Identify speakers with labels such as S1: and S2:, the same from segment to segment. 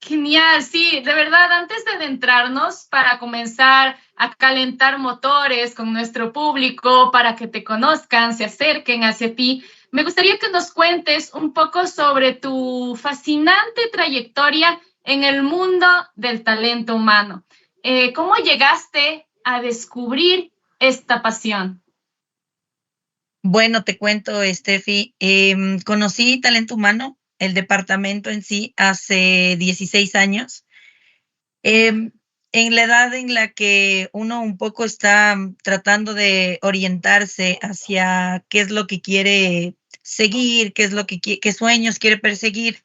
S1: Genial, sí, de verdad, antes de adentrarnos para comenzar a calentar motores con nuestro público, para que te conozcan, se acerquen hacia ti, me gustaría que nos cuentes un poco sobre tu fascinante trayectoria en el mundo del talento humano. ¿Cómo llegaste a descubrir esta pasión?
S2: Bueno, te cuento, Steffi, conocí Talento Humano, el departamento en sí, hace 16 años.
S1: Ya.
S2: Em, en la edad en la que uno un poco está tratando de orientarse hacia qué es lo que quiere seguir, qué es lo que qué sueños quiere perseguir.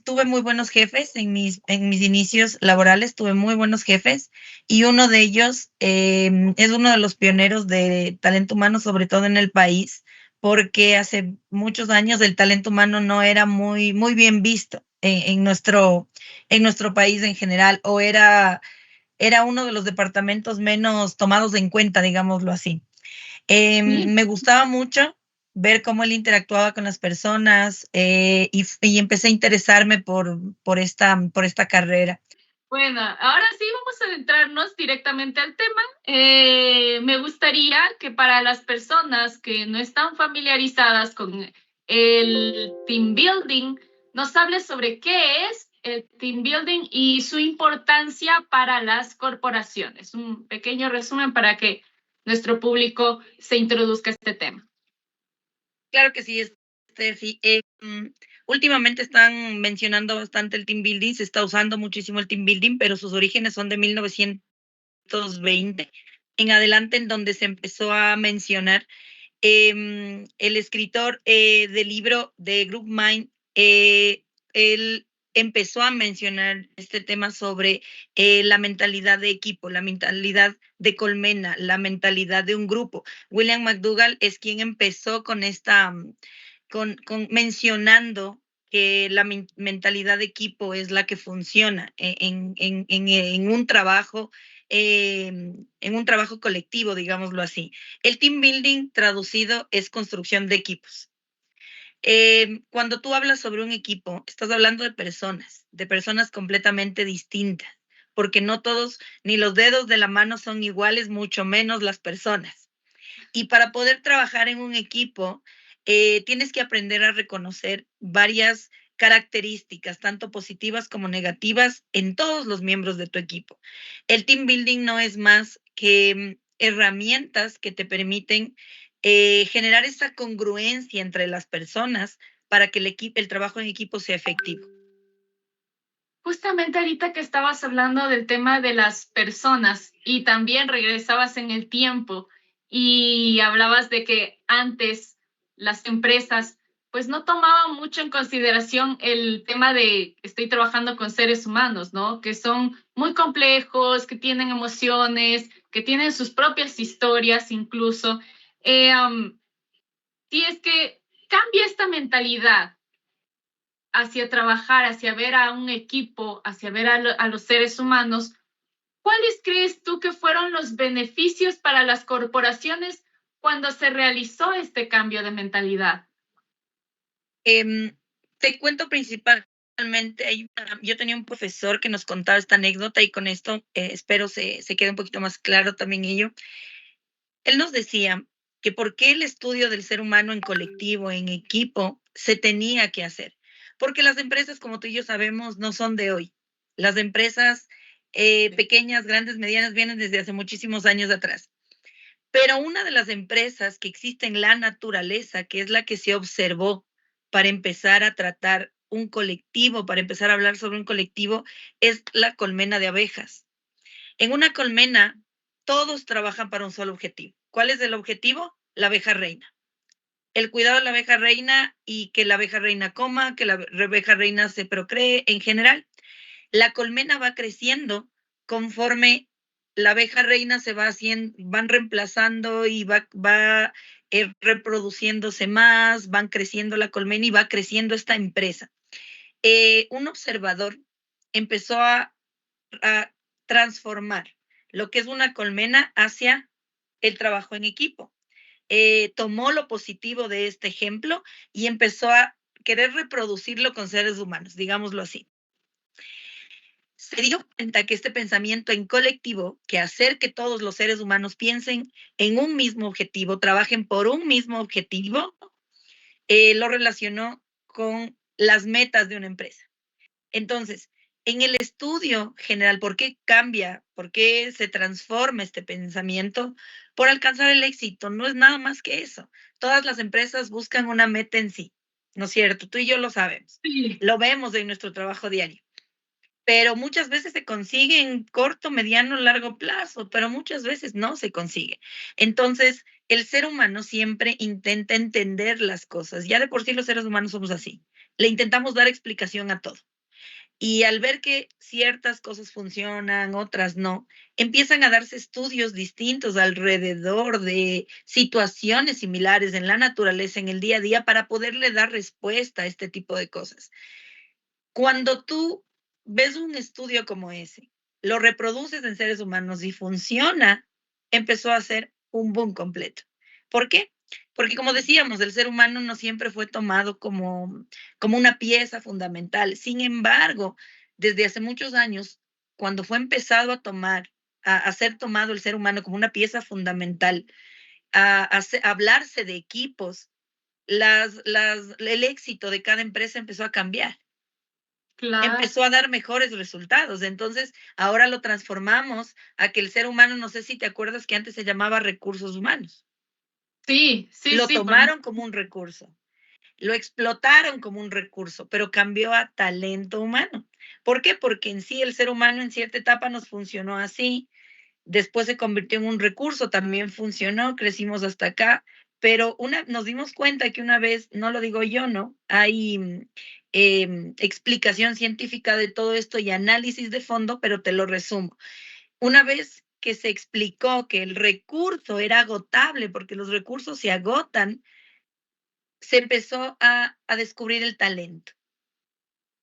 S2: Tuve muy buenos jefes en mis inicios laborales, tuve muy buenos jefes y uno de ellos es uno de los pioneros de talento humano, sobre todo en el país, porque hace muchos años el talento humano no era muy bien visto en nuestro país en general, o era uno de los departamentos menos tomados en cuenta, digámoslo así.
S1: Sí.
S2: Me gustaba mucho ver cómo él interactuaba con las personas, y empecé a interesarme por esta carrera.
S1: Bueno, ahora sí vamos a adentrarnos directamente al tema. Me gustaría que para las personas que no están familiarizadas con el team building, nos hables sobre qué es el team building y su importancia para las corporaciones. Un pequeño resumen para que nuestro público se introduzca a este tema.
S2: Claro que sí, Steffi. Últimamente están mencionando bastante el team building, se está usando muchísimo el team building, pero sus orígenes son de 1920 en adelante, en donde se empezó a mencionar. El escritor del libro de Group Mind, él empezó a mencionar este tema sobre la mentalidad de equipo, la mentalidad de colmena, la mentalidad de un grupo. William McDougall es quien empezó con con mencionando que la mentalidad de equipo es la que funciona en un trabajo, en un trabajo colectivo, digámoslo así. El team building traducido es construcción de equipos. Cuando tú hablas sobre un equipo, estás hablando de personas completamente distintas, porque no todos, ni los dedos de la mano son iguales, mucho menos las personas. Y para poder trabajar en un equipo, tienes que aprender a reconocer varias características, tanto positivas como negativas, en todos los miembros de tu equipo. El team building no es más que herramientas que te permiten generar esa congruencia entre las personas para que el trabajo en equipo sea efectivo.
S1: Justamente ahorita que estabas hablando del tema de las personas y también regresabas en el tiempo y hablabas de que antes las empresas pues no tomaban mucho en consideración el tema de estoy trabajando con seres humanos, ¿no? Que son muy complejos, que tienen emociones, que tienen sus propias historias incluso. Si es que cambia esta mentalidad hacia trabajar, hacia ver a un equipo, hacia ver a los seres humanos, ¿cuáles crees tú que fueron los beneficios para las corporaciones cuando se realizó este cambio de mentalidad?
S2: Em, Te cuento principalmente, yo tenía un profesor que nos contaba esta anécdota y con esto espero se quede un poquito más claro también ello. Él nos decía que por qué el estudio del ser humano en colectivo, en equipo, se tenía que hacer. Porque las empresas, como tú y yo sabemos, no son de hoy. Las empresas pequeñas, grandes, medianas, vienen desde hace muchísimos años atrás. Pero una de las empresas que existe en la naturaleza, que es la que se observó para empezar a tratar un colectivo, para empezar a hablar sobre un colectivo, es la colmena de abejas. En una colmena, todos trabajan para un solo objetivo. ¿Cuál es el objetivo? La abeja reina. El cuidado de la abeja reina y que la abeja reina coma, que la abeja reina se procree en general. La colmena va creciendo conforme la abeja reina se va haciendo, van reemplazando y va reproduciéndose más, van creciendo la colmena y va creciendo esta empresa. Un observador empezó a transformar lo que es una colmena hacia el trabajo en equipo. Tomó lo positivo de este ejemplo y empezó a querer reproducirlo con seres humanos, digámoslo así. Se dio cuenta que este pensamiento en colectivo, que hacer que todos los seres humanos piensen en un mismo objetivo, trabajen por un mismo objetivo, lo relacionó con las metas de una empresa. Entonces, en el estudio general, ¿por qué cambia? ¿Por qué se transforma este pensamiento? Por alcanzar el éxito. No es nada más que eso. Todas las empresas buscan una meta en sí, ¿no es cierto? Tú y yo lo sabemos.
S1: Sí,
S2: Lo vemos en nuestro trabajo diario. Pero muchas veces se consigue en corto, mediano, largo plazo, pero muchas veces no se consigue. Entonces, el ser humano siempre intenta entender las cosas. Ya de por sí los seres humanos somos así. Le intentamos dar explicación a todo. Y al ver que ciertas cosas funcionan, otras no, empiezan a darse estudios distintos alrededor de situaciones similares en la naturaleza, en el día a día, para poderle dar respuesta a este tipo de cosas. Cuando tú ves un estudio como ese, lo reproduces en seres humanos y funciona, empezó a ser un boom completo. ¿Por qué? Porque como decíamos, el ser humano no siempre fue tomado como una pieza fundamental. Sin embargo, desde hace muchos años, cuando fue empezado a ser tomado el ser humano como una pieza fundamental, a hablarse de equipos, el éxito de cada empresa empezó a cambiar,
S1: claro.
S2: empezó a dar mejores resultados. Entonces, ahora lo transformamos a que el ser humano, no sé si te acuerdas que antes se llamaba recursos humanos.
S1: Sí, sí,
S2: Lo
S1: sí, por mí.
S2: tomaron como un recurso, lo explotaron como un recurso, pero cambió a talento humano. ¿Por qué? Porque en sí el ser humano en cierta etapa nos funcionó así, después se convirtió en un recurso, también funcionó, crecimos hasta acá, pero nos dimos cuenta que una vez, no lo digo yo, ¿no? Hay explicación científica de todo esto y análisis de fondo, pero te lo resumo. Una vez que se explicó que el recurso era agotable, porque los recursos se agotan, se empezó a descubrir el talento.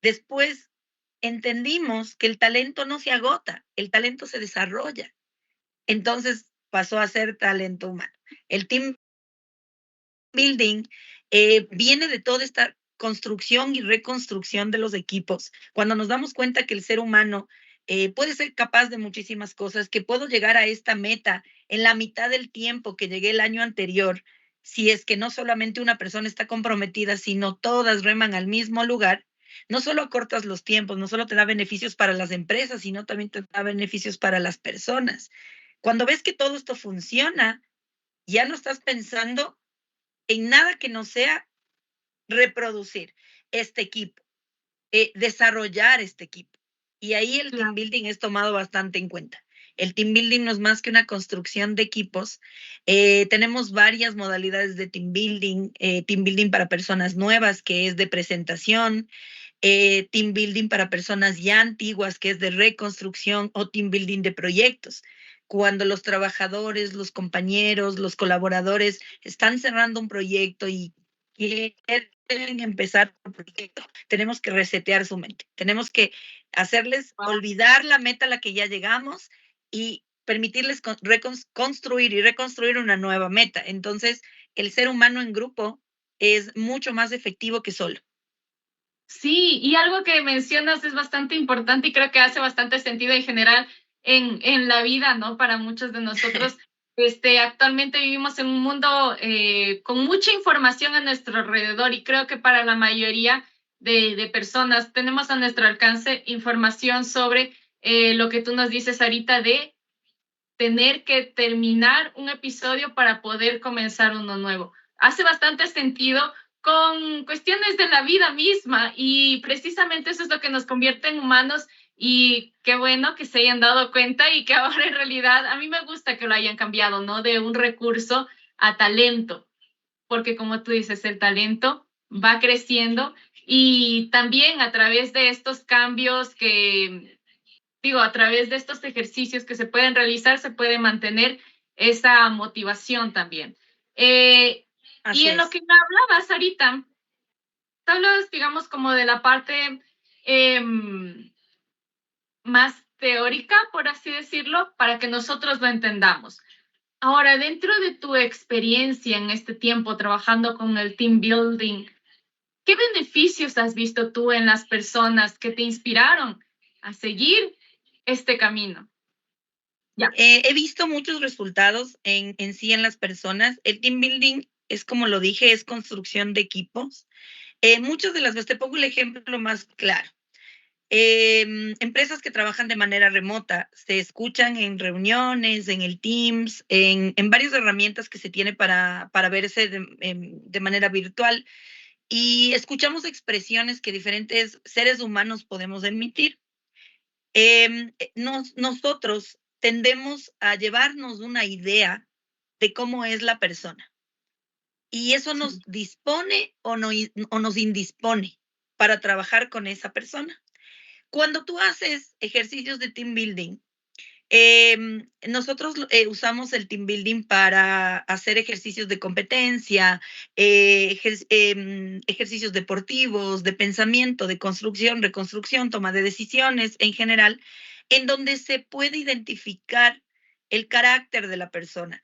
S2: Después entendimos que el talento no se agota, el talento se desarrolla. Entonces pasó a ser talento humano. El team building viene de toda esta construcción y reconstrucción de los equipos. Cuando nos damos cuenta que el ser humano puede ser capaz de muchísimas cosas, que puedo llegar a esta meta en la mitad del tiempo que llegué el año anterior, si es que no solamente una persona está comprometida, sino todas reman al mismo lugar, no solo acortas los tiempos, no solo te da beneficios para las empresas, sino también te da beneficios para las personas. Cuando ves que todo esto funciona, ya no estás pensando en nada que no sea reproducir este equipo, desarrollar este equipo. Y ahí el team
S1: Claro.
S2: building es tomado bastante en cuenta. El team building no es más que una construcción de equipos. Tenemos varias modalidades de team building para personas nuevas, que es de presentación, team building para personas ya antiguas, que es de reconstrucción, o team building de proyectos. Cuando los trabajadores, los compañeros, los colaboradores están cerrando un proyecto y quieren empezar un proyecto, tenemos que resetear su mente. Tenemos que hacerles olvidar la meta a la que ya llegamos y permitirles construir y reconstruir una nueva meta. Entonces, el ser humano en grupo es mucho más efectivo que solo.
S1: Sí, y algo que mencionas es bastante importante y creo que hace bastante sentido en general en la vida, ¿no? Para muchos de nosotros. Actualmente vivimos en un mundo con mucha información a nuestro alrededor y creo que para la mayoría de personas tenemos a nuestro alcance información sobre lo que tú nos dices ahorita de tener que terminar un episodio para poder comenzar uno nuevo. Hace bastante sentido con cuestiones de la vida misma y precisamente eso es lo que nos convierte en humanos y qué bueno que se hayan dado cuenta y que ahora en realidad a mí me gusta que lo hayan cambiado, ¿no? De un recurso a talento, porque como tú dices, el talento va creciendo y también a través de estos cambios que digo, a través de estos ejercicios que se pueden realizar, se puede mantener esa motivación también. Eh, y
S2: Así
S1: en lo
S2: es.
S1: que me hablabas ahorita, tú hablas, digamos, como de la parte eh, más teórica, por así decirlo, para que nosotros lo entendamos. Ahora, dentro de tu experiencia en este tiempo trabajando con el team building, ¿qué beneficios has visto tú en las personas que te inspiraron a seguir este camino. Ya.
S2: He visto muchos resultados en sí en las personas. El team building es, como lo dije, es construcción de equipos. Muchas de las veces, te pongo el ejemplo más claro. Empresas que trabajan de manera remota se escuchan en reuniones, en el Teams, en varias herramientas que se tiene para verse de manera virtual y escuchamos expresiones que diferentes seres humanos podemos emitir. Nosotros tendemos a llevarnos una idea de cómo es la persona y eso
S1: Sí.
S2: nos dispone o nos indispone para trabajar con esa persona. Cuando tú haces ejercicios de team building, nosotros usamos el team building para hacer ejercicios de competencia, ejercicios deportivos, de pensamiento, de construcción, reconstrucción, toma de decisiones en general, en donde se puede identificar el carácter de la persona,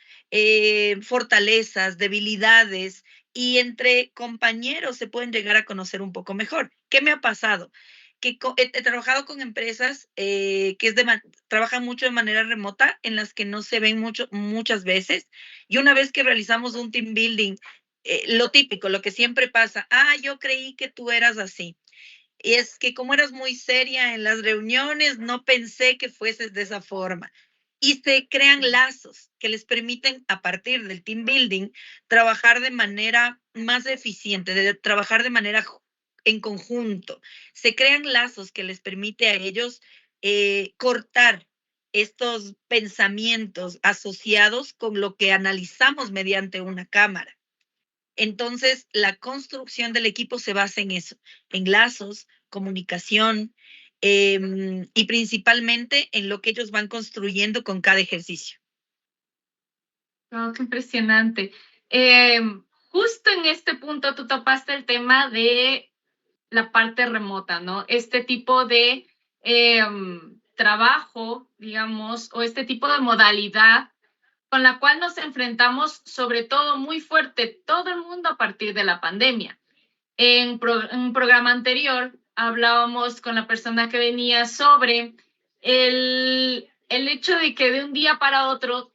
S2: fortalezas, debilidades, y entre compañeros se pueden llegar a conocer un poco mejor. ¿Qué me ha pasado? Que he trabajado con empresas que trabajan mucho de manera remota, en las que no se ven muchas veces. Y una vez que realizamos un team building, lo típico, lo que siempre pasa, yo creí que tú eras así. Y es que como eras muy seria en las reuniones, no pensé que fueses de esa forma. Y se crean lazos que les permiten, a partir del team building, trabajar de manera más eficiente, de trabajar de manera en conjunto. Se crean lazos que les permite a ellos cortar estos pensamientos asociados con lo que analizamos mediante una cámara. Entonces, la construcción del equipo se basa en eso, en lazos, comunicación, y principalmente en lo que ellos van construyendo con cada ejercicio.
S1: Oh, qué impresionante. Justo en este punto tú topaste el tema de la parte remota, ¿no? Este tipo de trabajo, digamos, o este tipo de modalidad con la cual nos enfrentamos, sobre todo muy fuerte, todo el mundo a partir de la pandemia. En un programa anterior hablábamos con la persona que venía sobre el hecho de que de un día para otro,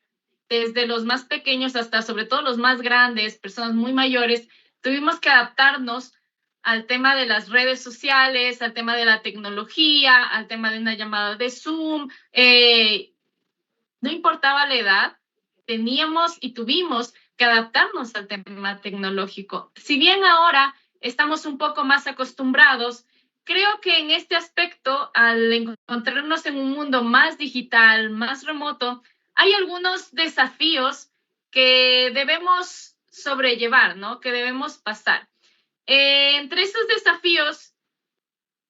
S1: desde los más pequeños hasta sobre todo los más grandes, personas muy mayores, tuvimos que adaptarnos al tema de las redes sociales, al tema de la tecnología, al tema de una llamada de Zoom. No importaba la edad, teníamos y tuvimos que adaptarnos al tema tecnológico. Si bien ahora estamos un poco más acostumbrados, creo que en este aspecto, al encontrarnos en un mundo más digital, más remoto, hay algunos desafíos que debemos sobrellevar, ¿no? Que debemos pasar. Entre esos desafíos,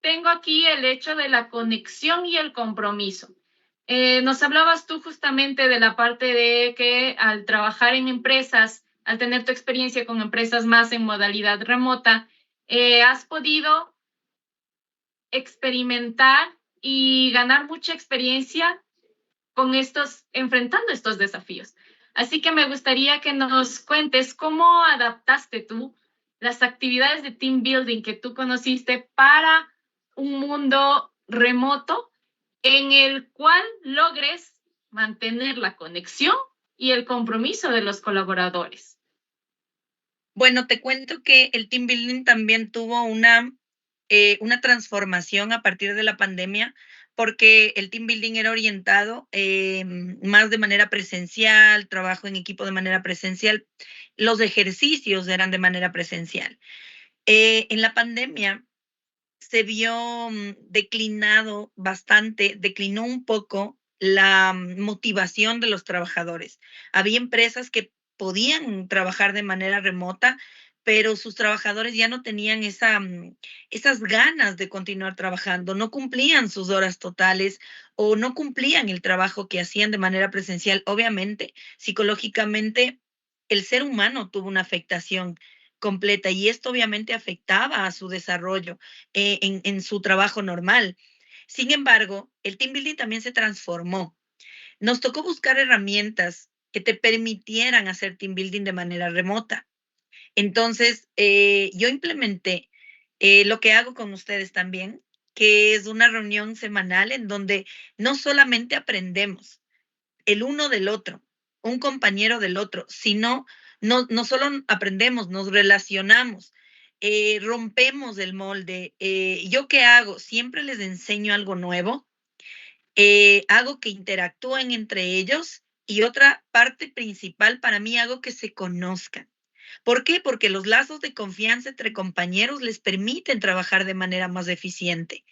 S1: tengo aquí el hecho de la conexión y el compromiso. Nos hablabas tú justamente de la parte de que al trabajar en empresas, al tener tu experiencia con empresas más en modalidad remota, has podido experimentar y ganar mucha experiencia con enfrentando estos desafíos. Así que me gustaría que nos cuentes cómo adaptaste tú las actividades de team building que tú conociste para un mundo remoto en el cual logres mantener la conexión y el compromiso de los colaboradores.
S2: Bueno, te cuento que el team building también tuvo una transformación a partir de la pandemia, porque el team building era orientado más de manera presencial, trabajo en equipo de manera presencial, los ejercicios eran de manera presencial. En la pandemia se vio declinado bastante, declinó un poco la motivación de los trabajadores. Había empresas que podían trabajar de manera remota, pero sus trabajadores ya no tenían esas ganas de continuar trabajando, no cumplían sus horas totales o no cumplían el trabajo que hacían de manera presencial. Obviamente, psicológicamente, el ser humano tuvo una afectación completa y esto obviamente afectaba a su desarrollo en su trabajo normal. Sin embargo, el team building también se transformó. Nos tocó buscar herramientas que te permitieran hacer team building de manera remota. Entonces, yo implementé lo que hago con ustedes también. que es una reunión semanal en donde no solamente aprendemos el uno del otro, un compañero del otro, sino no solo aprendemos, nos relacionamos, rompemos el molde. ¿Yo qué hago? Siempre les enseño algo nuevo, hago que interactúen entre ellos y otra parte principal para mí, hago que se conozcan. ¿Por qué? Porque los lazos de confianza entre compañeros les permiten trabajar de manera más eficiente.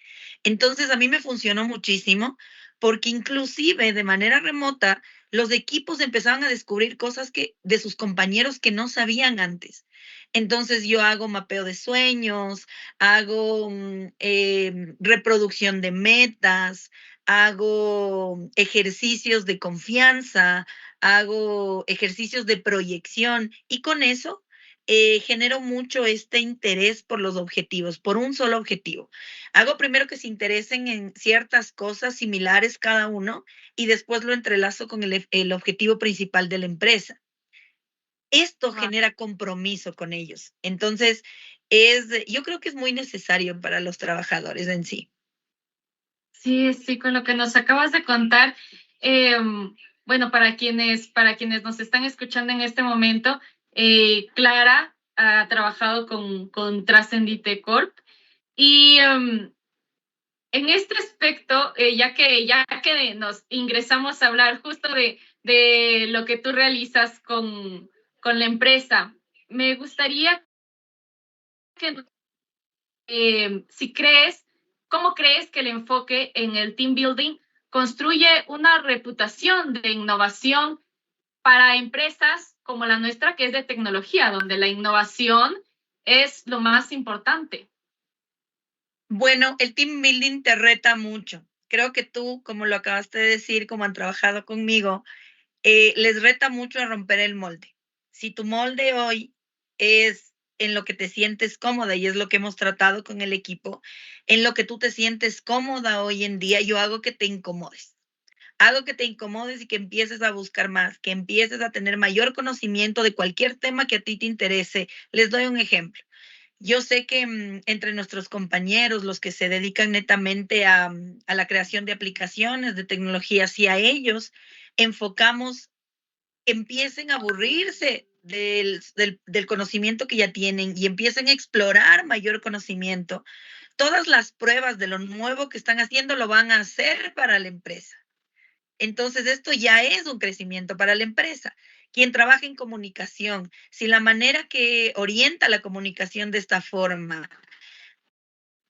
S2: Entonces, a mí me funcionó muchísimo porque inclusive de manera remota, los equipos empezaban a descubrir cosas que de sus compañeros que no sabían antes. Entonces, yo hago mapeo de sueños, hago reproducción de metas, hago ejercicios de confianza, hago ejercicios de proyección y con eso genero mucho este interés por los objetivos, por un solo objetivo. Hago primero que se interesen en ciertas cosas similares cada uno y después lo entrelazo con el objetivo principal de la empresa. Esto
S1: Wow.
S2: genera compromiso con ellos. Entonces, yo creo que es muy necesario para los trabajadores en sí.
S1: Sí, sí, con lo que nos acabas de contar, bueno, para quienes nos están escuchando en este momento, Clara ha trabajado con Trascendite Corp y en este aspecto, ya que nos ingresamos a hablar justo de lo que tú realizas con la empresa, me gustaría que si crees, ¿cómo crees que el enfoque en el team building construye una reputación de innovación para empresas como la nuestra, que es de tecnología, donde la innovación es lo más importante?
S2: Bueno, el team building te reta mucho. Creo que tú, como lo acabaste de decir, como han trabajado conmigo, les reta mucho a romper el molde. Si tu molde hoy es en lo que te sientes cómoda, y es lo que hemos tratado con el equipo, en lo que tú te sientes cómoda hoy en día, yo hago que te incomodes. Hago que te incomodes y que empieces a buscar más, que empieces a tener mayor conocimiento de cualquier tema que a ti te interese. Les doy un ejemplo. Yo sé que entre nuestros compañeros, los que se dedican netamente a la creación de aplicaciones, de tecnología, si a ellos enfocamos, empiecen a aburrirse del conocimiento que ya tienen y empiecen a explorar mayor conocimiento. Todas las pruebas de lo nuevo que están haciendo lo van a hacer para la empresa. Entonces, esto ya es un crecimiento para la empresa. Quien trabaja en comunicación, si la manera que orienta la comunicación de esta forma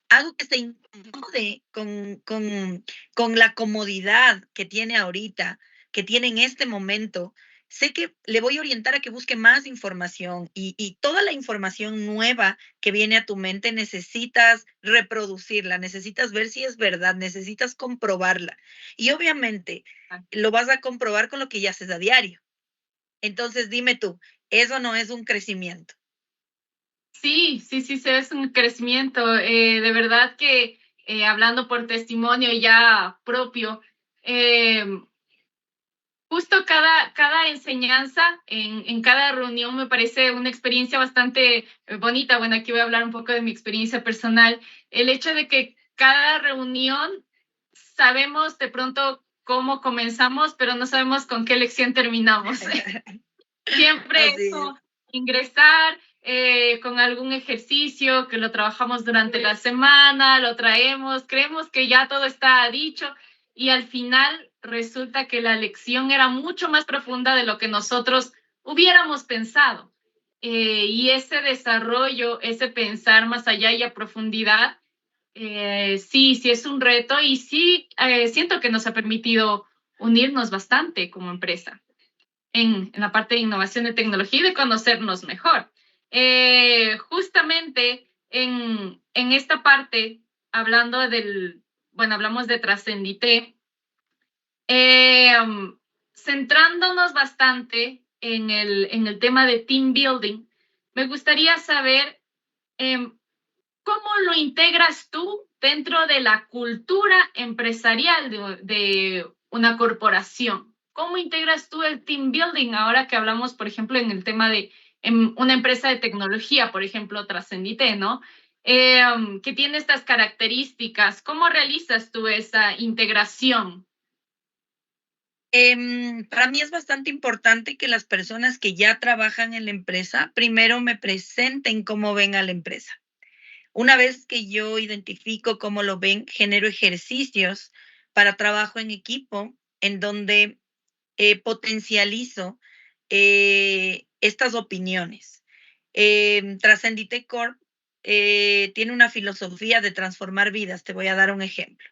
S2: algo que se incomode con la comodidad que tiene ahorita, que tiene en este momento, sé que le voy a orientar a que busque más información y toda la información nueva que viene a tu mente necesitas reproducirla, necesitas ver si es verdad, necesitas comprobarla. Y obviamente lo vas a comprobar con lo que ya haces a diario. Entonces dime tú, ¿eso no es un crecimiento?
S1: Sí, sí, sí, sí, es un crecimiento. De verdad que hablando por testimonio ya propio, eh, justo cada enseñanza en cada reunión me parece una experiencia bastante bonita. Bueno, aquí voy a hablar un poco de mi experiencia personal. El hecho de que cada reunión sabemos de pronto cómo comenzamos, pero no sabemos con qué lección terminamos. Siempre
S2: Así
S1: es
S2: es.
S1: como ingresar con algún ejercicio que lo trabajamos durante la semana, lo traemos, creemos que ya todo está dicho y al final resulta que la lección era mucho más profunda de lo que nosotros hubiéramos pensado. Y ese desarrollo, ese pensar más allá y a profundidad, sí, sí es un reto y sí siento que nos ha permitido unirnos bastante como empresa en la parte de innovación de tecnología y de conocernos mejor. Justamente en esta parte, hablando del, bueno, hablamos de Trascendite, centrándonos bastante en el tema de team building, me gustaría saber eh, cómo lo integras tú dentro de la cultura empresarial de una corporación. ¿Cómo integras tú el team building ahora que hablamos, por ejemplo, en el tema de en una empresa de tecnología, por ejemplo, Trascendite, ¿no? que tiene estas características. ¿Cómo realizas tú esa integración?
S2: Para mí es bastante importante que las personas que ya trabajan en la empresa primero me presenten cómo ven a la empresa. Una vez que yo identifico cómo lo ven, genero ejercicios para trabajo en equipo en donde potencializo estas opiniones. Trascendite Corp tiene una filosofía de transformar vidas. Te voy a dar un ejemplo.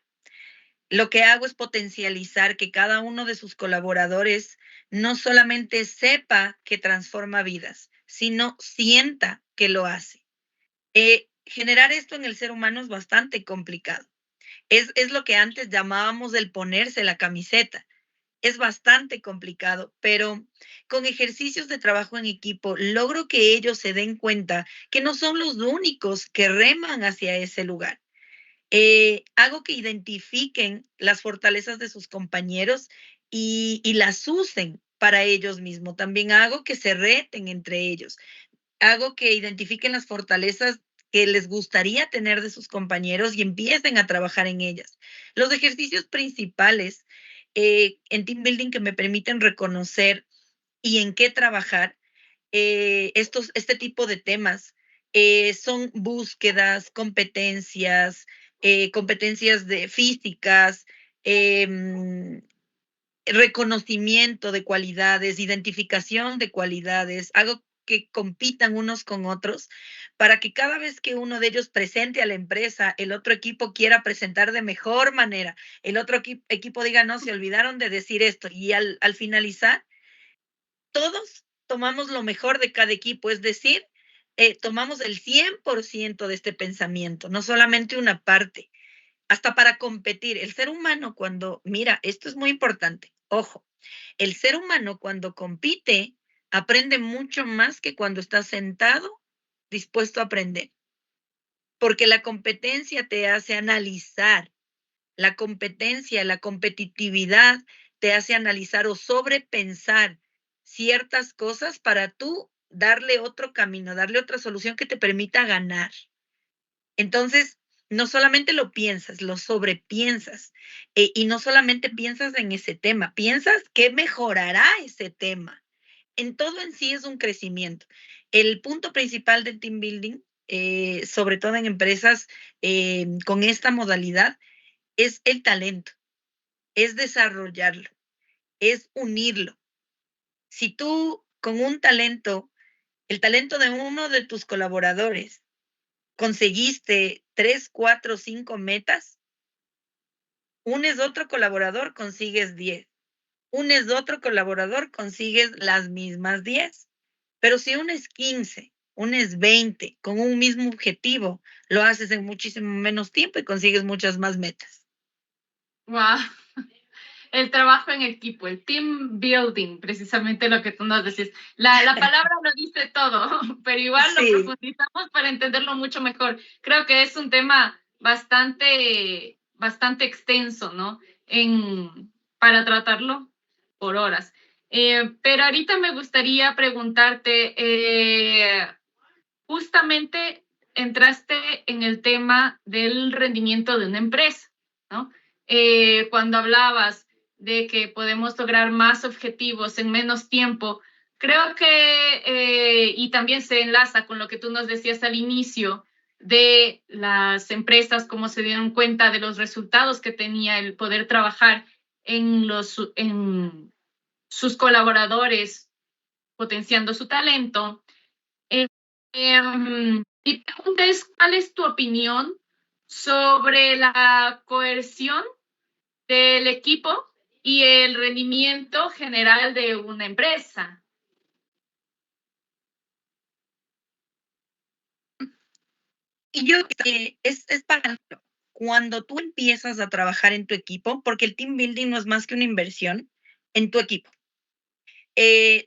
S2: Lo que hago es potencializar que cada uno de sus colaboradores no solamente sepa que transforma vidas, sino sienta que lo hace. Generar esto en el ser humano es bastante complicado. Es lo que antes llamábamos el ponerse la camiseta. Es bastante complicado, pero con ejercicios de trabajo en equipo logro que ellos se den cuenta que no son los únicos que reman hacia ese lugar. Hago que identifiquen las fortalezas de sus compañeros y las usen para ellos mismos. También hago que se reten entre ellos. Hago que identifiquen las fortalezas que les gustaría tener de sus compañeros y empiecen a trabajar en ellas. Los ejercicios principales en team building que me permiten reconocer y en qué trabajar este tipo de temas son búsquedas, competencias de físicas, em, reconocimiento de cualidades, identificación de cualidades, hago que compitan unos con otros para que cada vez que uno de ellos presente a la empresa, el otro equipo quiera presentar de mejor manera, el otro equipo diga, no, se olvidaron de decir esto y al finalizar, todos tomamos lo mejor de cada equipo, es decir, tomamos el 100% de este pensamiento, no solamente una parte, hasta para competir. El ser humano cuando, mira, esto es muy importante, ojo, el ser humano cuando compite aprende mucho más que cuando está sentado dispuesto a aprender, porque la competencia te hace analizar, la competencia, la competitividad te hace analizar o sobrepensar ciertas cosas para tú darle otro camino, darle otra solución que te permita ganar. Entonces, no solamente lo piensas, lo sobrepiensas. Y no solamente piensas en ese tema, piensas que mejorará ese tema. En todo en sí es un crecimiento. El punto principal del team building, sobre todo en empresas con esta modalidad, es el talento, es desarrollarlo, es unirlo. Si tú con un talento, el talento de uno de tus colaboradores, conseguiste 3, 4, 5 metas, unes otro colaborador, consigues 10. Unes otro colaborador, consigues las mismas 10. Pero si unes 15, unes 20 con un mismo objetivo, lo haces en muchísimo menos tiempo y consigues muchas más metas.
S1: Wow. El trabajo en equipo, el team building, precisamente lo que tú nos decís. La palabra lo dice todo, pero igual lo
S2: Sí.
S1: profundizamos para entenderlo mucho mejor. Creo que es un tema bastante extenso, ¿no? Para tratarlo por horas. Pero ahorita me gustaría preguntarte, justamente entraste en el tema del rendimiento de una empresa, ¿no? Cuando hablabas de que podemos lograr más objetivos en menos tiempo, creo que, y también se enlaza con lo que tú nos decías al inicio, de las empresas, cómo se dieron cuenta de los resultados que tenía el poder trabajar en sus colaboradores, potenciando su talento. Mi pregunta es, ¿cuál es tu opinión sobre la coerción del equipo y el rendimiento general de una empresa?
S2: Y yo es para cuando tú empiezas a trabajar en tu equipo, porque el team building no es más que una inversión en tu equipo.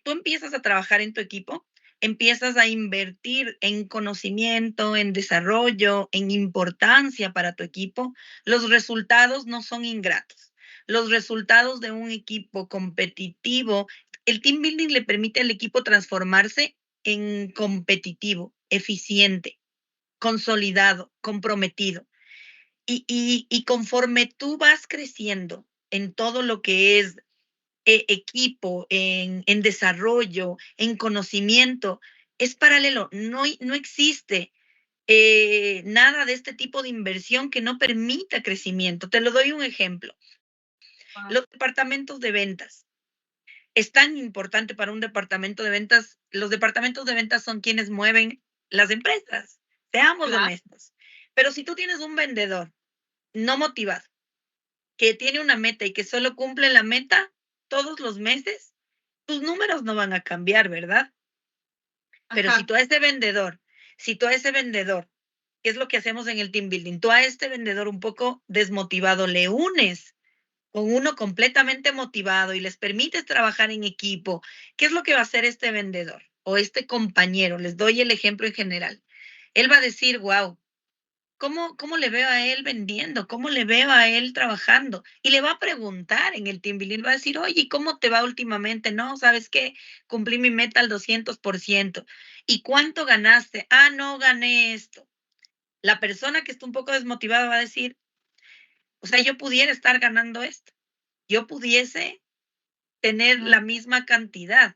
S2: Tú empiezas a trabajar en tu equipo, empiezas a invertir en conocimiento, en desarrollo, en importancia para tu equipo. Los resultados no son ingratos. Los resultados de un equipo competitivo, el team building le permite al equipo transformarse en competitivo, eficiente. consolidado, comprometido. Y conforme tú vas creciendo en todo lo que es equipo, en desarrollo, en conocimiento, es paralelo. No existe nada de este tipo de inversión que no permita crecimiento. Te lo doy un ejemplo.
S1: Wow.
S2: Los departamentos de ventas. Es tan importante para un departamento de ventas. Los departamentos de ventas son quienes mueven las empresas. Seamos
S1: Claro.
S2: honestos. Pero si tú tienes un vendedor no motivado, que tiene una meta y que solo cumple la meta todos los meses, tus números no van a cambiar, ¿verdad? Pero
S1: Ajá.
S2: si tú a ese vendedor, ¿qué es lo que hacemos en el team building? Tú a este vendedor un poco desmotivado le unes con uno completamente motivado y les permites trabajar en equipo. ¿Qué es lo que va a hacer este vendedor o este compañero? Les doy el ejemplo en general. Él va a decir, wow, ¿cómo le veo a él vendiendo? ¿Cómo le veo a él trabajando? Y le va a preguntar en el team building, va a decir, oye, ¿cómo te va últimamente? No, ¿sabes qué? Cumplí mi meta al 200%. ¿Y cuánto ganaste? Ah, no, gané esto. La persona que está un poco desmotivada va a decir, o sea, yo pudiera estar ganando esto. Yo pudiese tener la
S1: Mm,
S2: misma cantidad.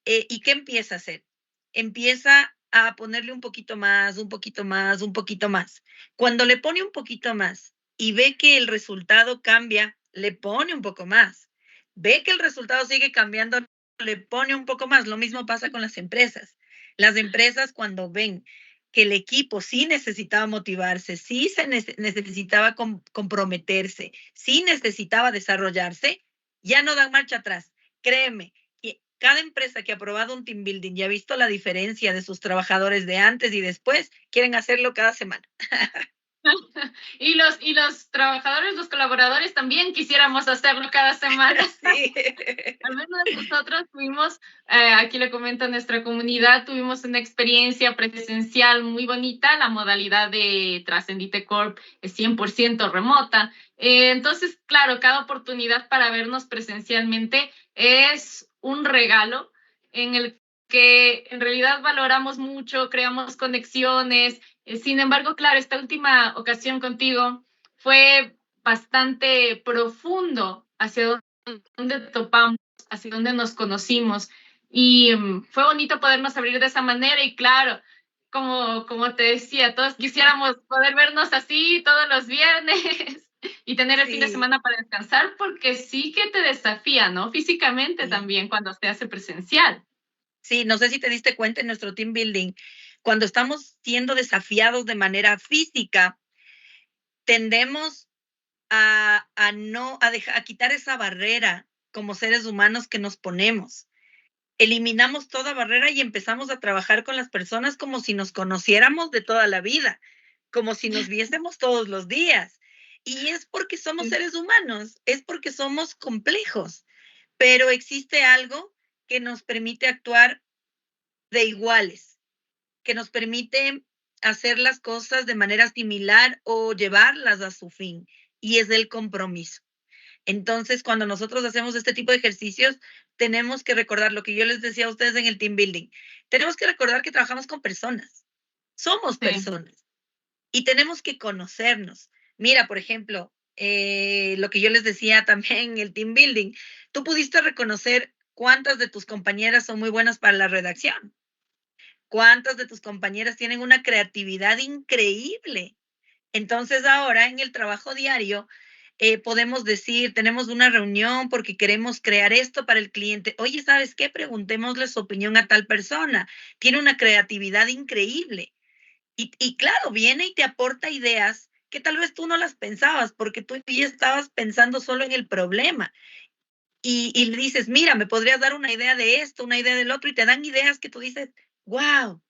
S2: ¿Y qué empieza a hacer? Empieza a ponerle un poquito más, un poquito más, un poquito más. Cuando le pone un poquito más y ve que el resultado cambia, le pone un poco más. Ve que el resultado sigue cambiando, le pone un poco más. Lo mismo pasa con las empresas. Las empresas cuando ven que el equipo sí necesitaba motivarse, sí necesitaba comprometerse, sí necesitaba desarrollarse, ya no dan marcha atrás. Créeme, que cada empresa que ha probado un team building y ha visto la diferencia de sus trabajadores de antes y después, quieren hacerlo cada semana.
S1: Y los trabajadores, los colaboradores también quisiéramos hacerlo cada semana.
S2: Sí.
S1: Al menos nosotros tuvimos, aquí le comento a nuestra comunidad, tuvimos una experiencia presencial muy bonita. La modalidad de Trascendite Corp es 100% remota. Entonces, claro, cada oportunidad para vernos presencialmente es un regalo en el que en realidad valoramos mucho, creamos conexiones. Sin embargo, claro, esta última ocasión contigo fue bastante profundo hacia dónde topamos, hacia dónde nos conocimos. Y fue bonito podernos abrir de esa manera y claro, como te decía, todos quisiéramos poder vernos así todos los viernes y tener el fin de
S2: Sí,
S1: semana para descansar, porque sí que te desafía, ¿no? Físicamente
S2: sí.
S1: también cuando se hace presencial.
S2: Sí, no sé si te diste cuenta en nuestro team building, cuando estamos siendo desafiados de manera física, tendemos a no, a quitar esa barrera como seres humanos que nos ponemos. Eliminamos toda barrera y empezamos a trabajar con las personas como si nos conociéramos de toda la vida, como si nos viésemos todos los días. Y es porque somos seres humanos, es porque somos complejos, pero existe algo que nos permite actuar de iguales, que nos permite hacer las cosas de manera similar o llevarlas a su fin, y es el compromiso. Entonces, cuando nosotros hacemos este tipo de ejercicios, tenemos que recordar lo que yo les decía a ustedes en el team building. Tenemos que recordar que trabajamos con personas, somos
S1: Sí.
S2: personas y tenemos que conocernos. Mira, por ejemplo, lo que yo les decía también en el team building, tú pudiste reconocer cuántas de tus compañeras son muy buenas para la redacción, cuántas de tus compañeras tienen una creatividad increíble. Entonces ahora en el trabajo diario podemos decir, tenemos una reunión porque queremos crear esto para el cliente. Oye, ¿sabes qué? Preguntémosle su opinión a tal persona. Tiene una creatividad increíble. Y claro, viene y te aporta ideas que tal vez tú no las pensabas porque tú ya estabas pensando solo en el problema. Y le dices, mira, me podrías dar una idea de esto, una idea del otro, y te dan ideas que tú dices, wow,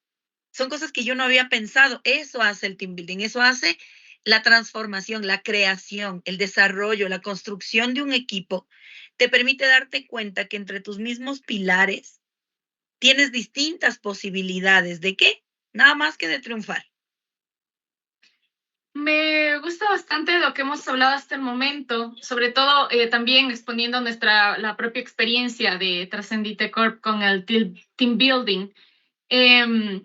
S2: son cosas que yo no había pensado. Eso hace el team building, eso hace la transformación, la creación, el desarrollo, la construcción de un equipo. Te permite darte cuenta que entre tus mismos pilares tienes distintas posibilidades. ¿De qué? Nada más que de triunfar.
S1: Me gusta bastante lo que hemos hablado hasta el momento, sobre todo también exponiendo la propia experiencia de Trascendite Corp con el team building. Eh,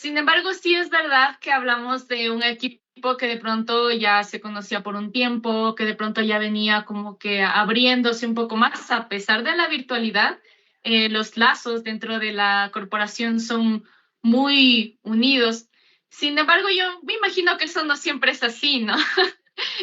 S1: Sin embargo, sí es verdad que hablamos de un equipo que de pronto ya se conocía por un tiempo, que de pronto ya venía como que abriéndose un poco más, a pesar de la virtualidad. Los lazos dentro de la corporación son muy unidos. Sin embargo, yo me imagino que eso no siempre es así, ¿no?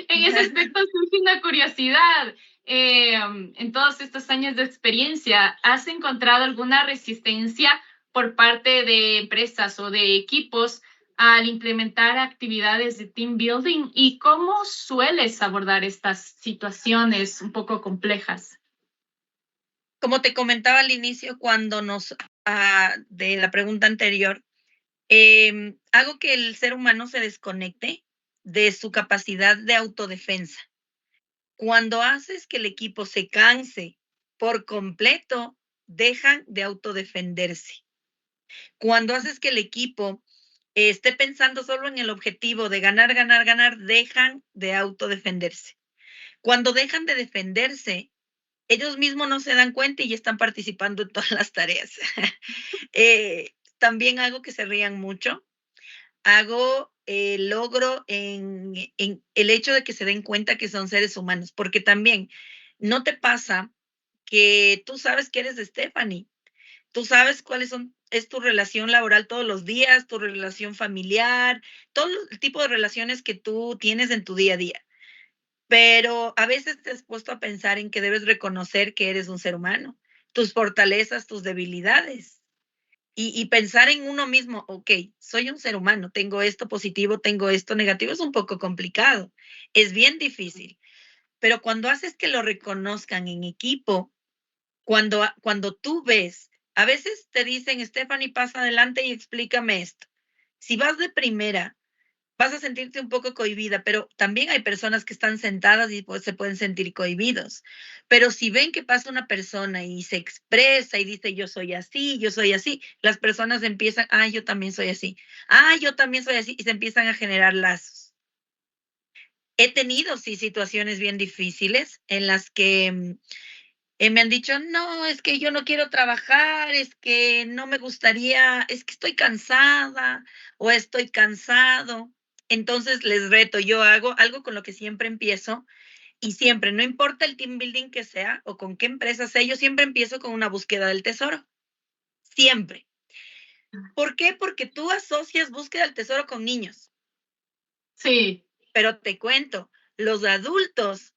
S1: En ese aspecto surge una curiosidad. En todos estos años de experiencia, ¿has encontrado alguna resistencia por parte de empresas o de equipos al implementar actividades de team building? ¿Y cómo sueles abordar estas situaciones un poco complejas?
S2: Como te comentaba al inicio, cuando de la pregunta anterior, hago que el ser humano se desconecte de su capacidad de autodefensa. Cuando haces que el equipo se canse por completo, dejan de autodefenderse. Cuando haces que el equipo esté pensando solo en el objetivo de ganar, ganar, ganar, dejan de autodefenderse. Cuando dejan de defenderse, ellos mismos no se dan cuenta y ya están participando en todas las tareas. También hago que se rían mucho. Logro en el hecho de que se den cuenta que son seres humanos, porque también no te pasa que tú sabes que eres Stephanie, tú sabes es tu relación laboral todos los días, tu relación familiar, todo el tipo de relaciones que tú tienes en tu día a día. Pero a veces te has puesto a pensar en que debes reconocer que eres un ser humano, tus fortalezas, tus debilidades. Y pensar en uno mismo, ok, soy un ser humano, tengo esto positivo, tengo esto negativo, es un poco complicado, es bien difícil, pero cuando haces que lo reconozcan en equipo, cuando tú ves, a veces te dicen, Stephanie, pasa adelante y explícame esto. Si vas de primera, vas a sentirte un poco cohibida, pero también hay personas que están sentadas y pues se pueden sentir cohibidos. Pero si ven que pasa una persona y se expresa y dice yo soy así, las personas empiezan, ah, yo también soy así, ah, yo también soy así, y se empiezan a generar lazos. He tenido, sí, situaciones bien difíciles en las que me han dicho, no, es que yo no quiero trabajar, es que no me gustaría, es que estoy cansada o estoy cansado. Entonces les reto, yo hago algo con lo que siempre empiezo y siempre, no importa el team building que sea o con qué empresa sea, yo siempre empiezo con una búsqueda del tesoro. Siempre. ¿Por qué? Porque tú asocias búsqueda del tesoro con niños,
S1: Sí.
S2: pero te cuento, los adultos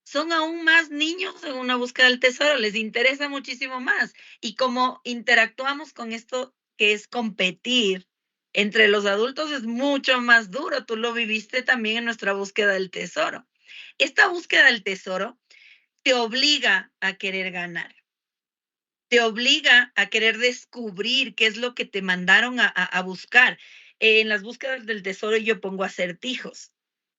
S2: son aún más niños en una búsqueda del tesoro, les interesa muchísimo más. Y como interactuamos con esto que es competir entre los adultos es mucho más duro. Tú lo viviste también en nuestra búsqueda del tesoro. Esta búsqueda del tesoro te obliga a querer ganar, te obliga a querer descubrir qué es lo que te mandaron a buscar. En las búsquedas del tesoro yo pongo acertijos.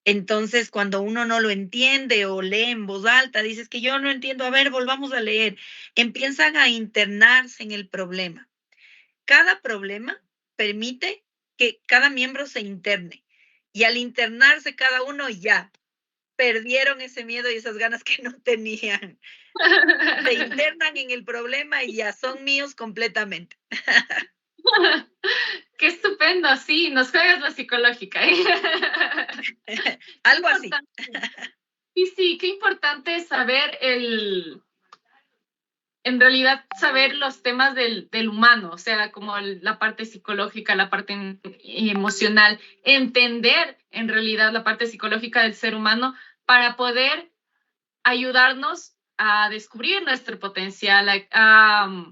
S2: Entonces, cuando uno no lo entiende o lee en voz alta, dices que yo no entiendo, a ver, volvamos a leer. Empiezan a internarse en el problema. Cada problema permite que cada miembro se interne. Y al internarse cada uno ya perdieron ese miedo y esas ganas que no tenían. Se internan en el problema y ya son míos completamente.
S1: Qué estupendo, sí, nos juegas la psicológica. Qué
S2: Algo así.
S1: importante. Sí, sí, qué importante es saber en realidad saber los temas del humano, o sea, como la parte psicológica, la parte emocional, entender en realidad la parte psicológica del ser humano para poder ayudarnos a descubrir nuestro potencial, a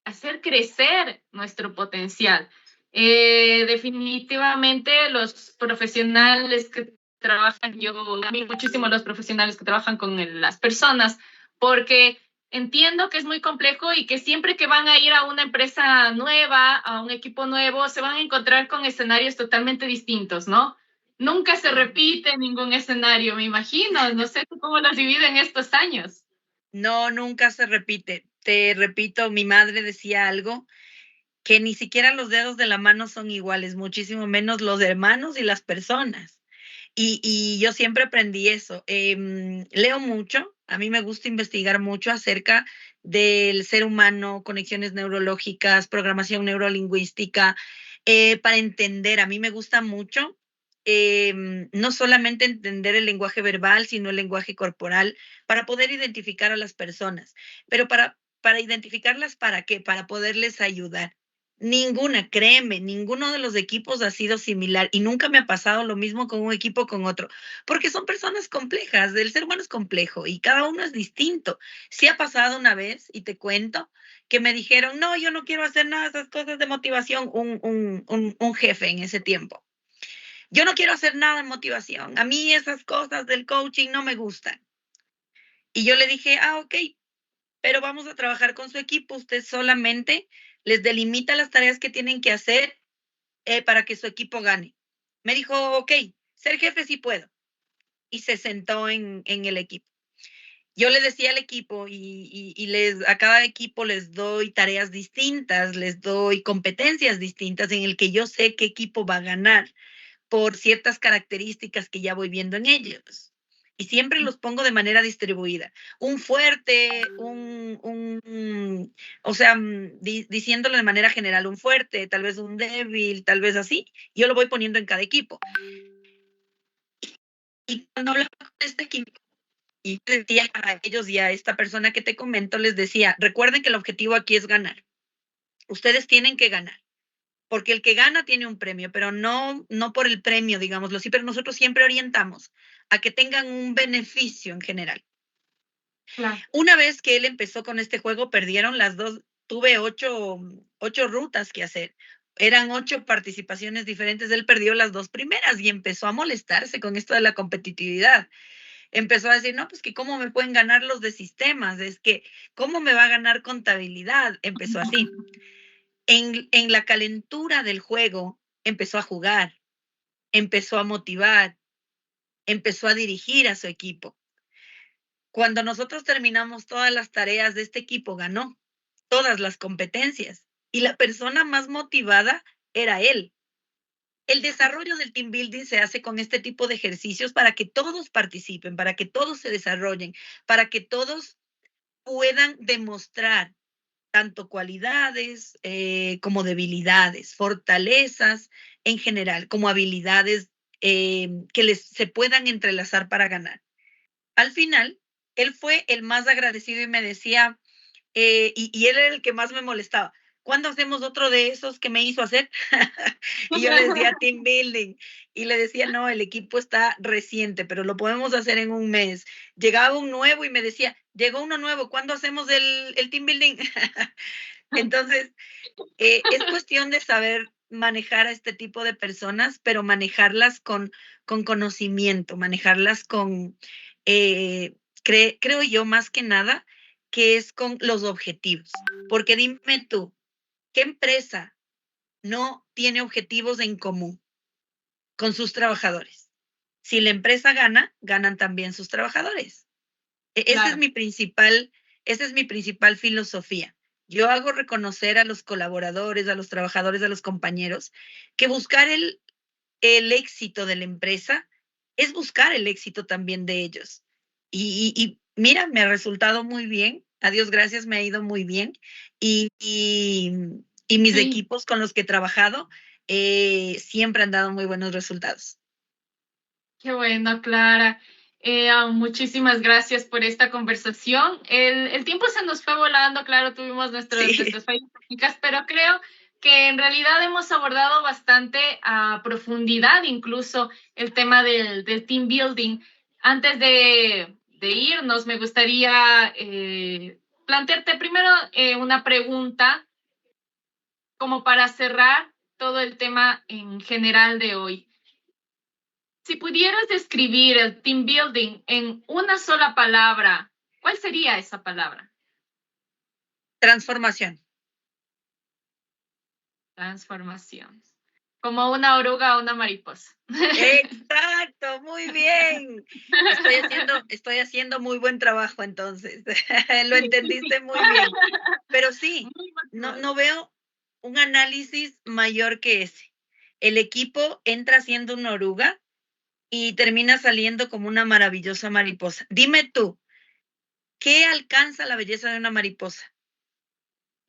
S1: hacer crecer nuestro potencial. Definitivamente los profesionales que trabajan, yo admiro muchísimo los profesionales que trabajan con las personas, porque entiendo que es muy complejo y que siempre que van a ir a una empresa nueva, a un equipo nuevo, se van a encontrar con escenarios totalmente distintos, ¿no? Nunca se repite ningún escenario, me imagino. No sé cómo los dividen estos años.
S2: No, nunca se repite. Te repito, mi madre decía algo, que ni siquiera los dedos de la mano son iguales, muchísimo menos los hermanos y las personas. Y yo siempre aprendí eso. Leo mucho, a mí me gusta investigar mucho acerca del ser humano, conexiones neurológicas, programación neurolingüística. para entender. A mí me gusta mucho no solamente entender el lenguaje verbal, sino el lenguaje corporal, para poder identificar a las personas. Pero para identificarlas, ¿para qué? Para poderles ayudar. Ninguna, créeme, ninguno de los equipos ha sido similar y nunca me ha pasado lo mismo con un equipo con otro, porque son personas complejas, el ser humano es complejo y cada uno es distinto. Sí ha pasado una vez, y te cuento, que me dijeron, no, yo no quiero hacer nada de esas cosas de motivación, un jefe en ese tiempo. Yo no quiero hacer nada de motivación. A mí esas cosas del coaching no me gustan. Y yo le dije, ok, pero vamos a trabajar con su equipo. Usted solamente les delimita las tareas que tienen que hacer para que su equipo gane. Me dijo, ok, ser jefe sí puedo. Y se sentó en el equipo. Yo le decía al equipo a cada equipo les doy tareas distintas, les doy competencias distintas en el que yo sé qué equipo va a ganar por ciertas características que ya voy viendo en ellos. Y siempre los pongo de manera distribuida. Un fuerte, o sea, diciéndolo de manera general, un fuerte, tal vez un débil, tal vez así. Yo lo voy poniendo en cada equipo. Y cuando hablaba con este equipo, y decía a ellos y a esta persona que te comento, les decía, recuerden que el objetivo aquí es ganar. Ustedes tienen que ganar. Porque el que gana tiene un premio, pero no por el premio, digámoslo así, pero nosotros siempre orientamos a que tengan un beneficio en general.
S1: Claro.
S2: Una vez que él empezó con este juego, perdieron las dos, tuve ocho rutas que hacer. Eran 8 participaciones diferentes, él perdió las 2 primeras y empezó a molestarse con esto de la competitividad. Empezó a decir, no, pues que cómo me pueden ganar los de sistemas, es que cómo me va a ganar contabilidad, empezó así. En la calentura del juego empezó a jugar, empezó a motivar, empezó a dirigir a su equipo. Cuando nosotros terminamos todas las tareas de este equipo, ganó todas las competencias y la persona más motivada era él. El desarrollo del team building se hace con este tipo de ejercicios para que todos participen, para que todos se desarrollen, para que todos puedan demostrar tanto cualidades como debilidades, fortalezas en general, como habilidades que se puedan entrelazar para ganar. Al final, él fue el más agradecido y me decía, y él era el que más me molestaba. ¿Cuándo hacemos otro de esos que me hizo hacer? Y yo le decía team building y le decía, no, el equipo está reciente, pero lo podemos hacer en un mes. Llegaba un nuevo y me decía, llegó uno nuevo, ¿cuándo hacemos el team building? Entonces, es cuestión de saber manejar a este tipo de personas, pero manejarlas con conocimiento, manejarlas con, creo yo más que nada, que es con los objetivos. Porque dime tú, ¿qué empresa no tiene objetivos en común con sus trabajadores? Si la empresa gana, ganan también sus trabajadores. Ese es
S1: Claro.
S2: mi principal, esa es mi principal filosofía. Yo hago reconocer a los colaboradores, a los trabajadores, a los compañeros, que buscar el éxito de la empresa es buscar el éxito también de ellos. Y mira, me ha resultado muy bien. A Dios gracias, me ha ido muy bien. Y mis
S1: Sí.
S2: equipos con los que he trabajado siempre han dado muy buenos resultados.
S1: Qué bueno, Clara. Muchísimas gracias por esta conversación. El tiempo se nos fue volando, claro, tuvimos
S2: Sí,
S1: nuestras fallas técnicas, pero creo que en realidad hemos abordado bastante a profundidad, incluso el tema del team building. Antes de irnos, me gustaría plantearte primero una pregunta como para cerrar todo el tema en general de hoy. Si pudieras describir el team building en una sola palabra, ¿cuál sería esa palabra?
S2: transformación.
S1: Transformación. Como una oruga o una mariposa.
S2: Exacto, muy bien. Estoy haciendo muy buen trabajo entonces. Lo
S1: Sí,
S2: entendiste muy bien. Pero sí,
S1: muy
S2: no
S1: motivado.
S2: veo un análisis mayor que ese. El equipo entra siendo una oruga y termina saliendo como una maravillosa mariposa. Dime tú, ¿qué alcanza la belleza de una mariposa?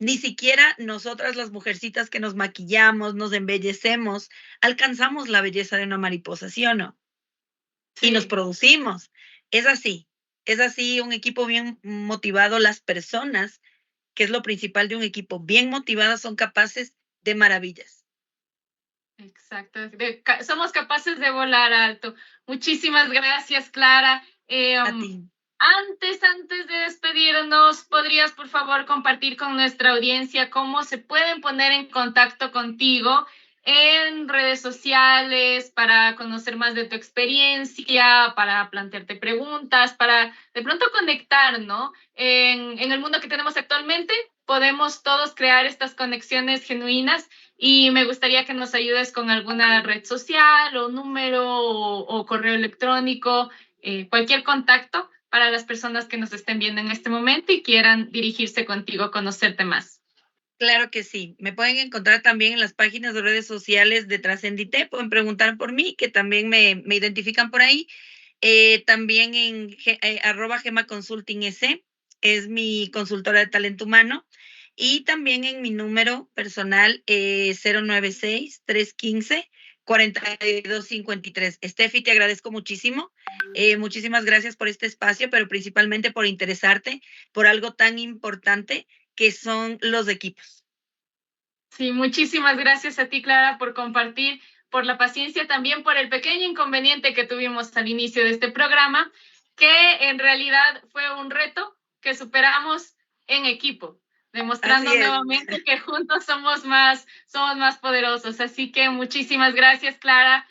S2: Ni siquiera nosotras las mujercitas que nos maquillamos, nos embellecemos, alcanzamos la belleza de una mariposa, ¿sí o no? Y nos
S1: Sí,
S2: producimos. Es así un equipo bien motivado, las personas, que es lo principal de un equipo, bien motivadas son capaces de maravillas.
S1: exacto. Somos capaces de volar alto. Muchísimas gracias, Clara.
S2: A ti.
S1: Antes de despedirnos, ¿podrías, por favor, compartir con nuestra audiencia cómo se pueden poner en contacto contigo en redes sociales para conocer más de tu experiencia, para plantearte preguntas, para de pronto conectar, ¿no? En el mundo que tenemos actualmente, podemos todos crear estas conexiones genuinas y me gustaría que nos ayudes con alguna red social o número o correo electrónico, cualquier contacto para las personas que nos estén viendo en este momento y quieran dirigirse contigo, conocerte más.
S2: Claro que sí. Me pueden encontrar también en las páginas de redes sociales de Trascendite. Pueden preguntar por mí, que también me identifican por ahí. También en @Gema Consulting S, es mi consultora de talento humano. Y también en mi número personal 096-315-4253. Steffi, te agradezco muchísimo. Muchísimas gracias por este espacio, pero principalmente por interesarte por algo tan importante que son los equipos.
S1: Sí, muchísimas gracias a ti, Clara, por compartir, por la paciencia, también por el pequeño inconveniente que tuvimos al inicio de este programa, que en realidad fue un reto que superamos en equipo,
S2: Así
S1: demostrando
S2: es.
S1: nuevamente que juntos somos más poderosos. Así que muchísimas gracias, Clara.